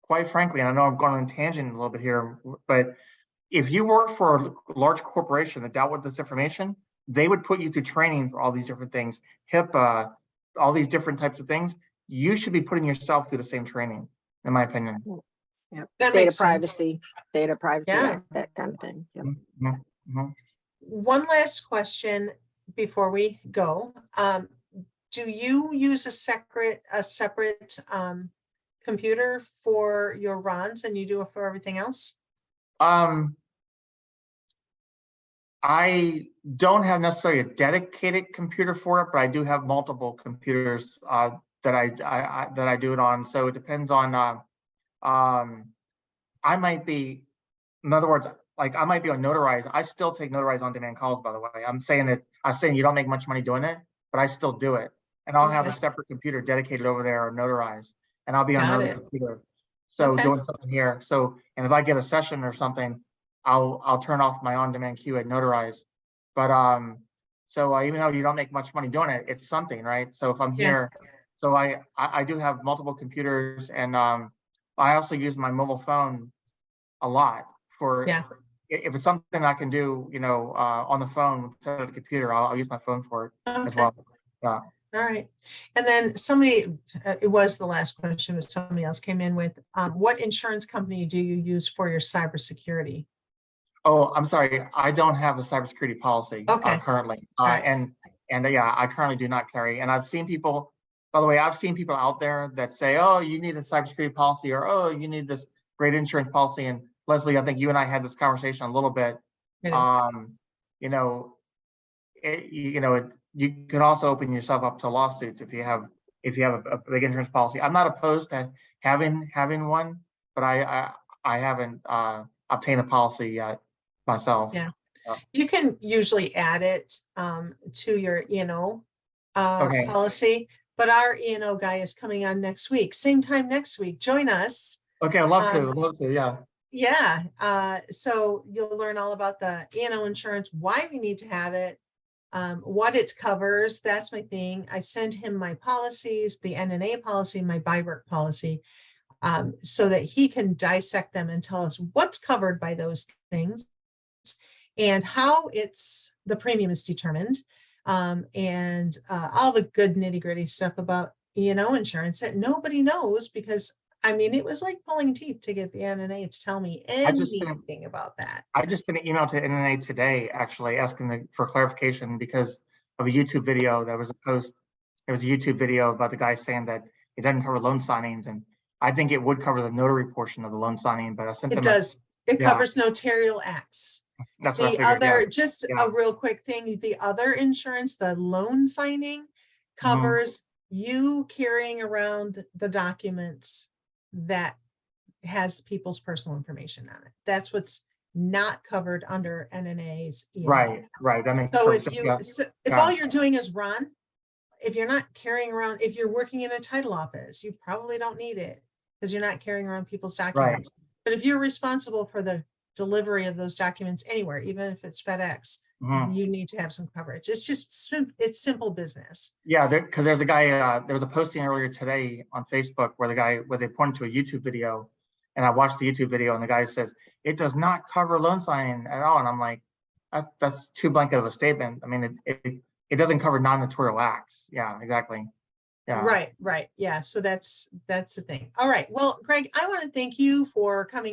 quite frankly, and I know I'm going on a tangent a little bit here, but if you work for a large corporation that dealt with this information, they would put you through training for all these different things, HIPAA, all these different types of things. You should be putting yourself through the same training, in my opinion. Yep. That Data makes privacy, data privacy, Yeah. that kind of thing. Yep. One last question before we go. Do you use a separate computer for your runs and you do it for everything else? I don't have necessarily a dedicated computer for it, but I do have multiple computers that I do it on. So it depends on. I might be, in other words, like I might be on notarized. I still take notarized on-demand calls. By the way, I'm saying you don't make much money doing it, but I still do it, and I'll have a separate computer dedicated over there or notarized, and I'll be on another computer. So doing something here. So, and if I get a session or something, I'll turn off my on-demand queue at notarized. But so even though you don't make much money doing it, it's something, right? So if I'm here, so I do have multiple computers, and I also use my mobile phone a lot for if it's something I can do, you know, on the phone instead of the computer, I'll use my phone for it as well. Yeah. All right. And then somebody, it was the last question, but somebody else came in with, what insurance company do you use for your cybersecurity? Oh, I'm sorry. I don't have a cybersecurity policy currently. And yeah, I currently do not carry. And I've seen people, by the way, I've seen people out there that say, oh, you need a cybersecurity policy, or oh, you need this great insurance policy. And Leslie, I think you and I had this conversation a little bit. You know, you can also open yourself up to lawsuits if you have a big insurance policy. I'm not opposed to having one, but I haven't obtained a policy yet myself. Yeah, you can usually add it to your policy. But our E&O guy is coming on next week, same time next week. Join us. Okay, I'd love to. Yeah. Yeah. So you'll learn all about the E&O insurance, why we need to have it, what it covers. That's my thing. I send him my policies, the NNA policy, my BIWRC policy, so that he can dissect them and tell us what's covered by those things and how the premium is determined, and all the good nitty-gritty stuff about E&O insurance that nobody knows, because I mean, it was like pulling teeth to get the NNA to tell me anything about that. I just sent an email to NNA today, actually, asking for clarification because of a YouTube video that was a post. There was a YouTube video about the guy saying that it doesn't cover loan signings, and I think it would cover the notary portion of the loan signing, but I sent them. It does. It covers notarial acts. That's the other, just a real quick thing. The other insurance, the loan signing, covers you carrying around the documents that has people's personal information on it. That's what's not covered under NNA's. Right. That makes so if all you're doing is run, if you're not carrying around, if you're working in a title office, you probably don't need it because you're not carrying around people's documents. But if you're responsible for the delivery of those documents anywhere, even if it's FedEx, you need to have some coverage. It's just, it's simple business. Yeah, because there's a guy, there was a posting earlier today on Facebook where they pointed to a YouTube video, and I watched the YouTube video, and the guy says, it does not cover loan signing at all. And I'm like, that's too blanket of a statement. I mean, it doesn't cover non-notarial acts. Yeah, exactly. Yeah. Right. Yeah. So that's the thing. All right. Well, Greg, I want to thank you for coming.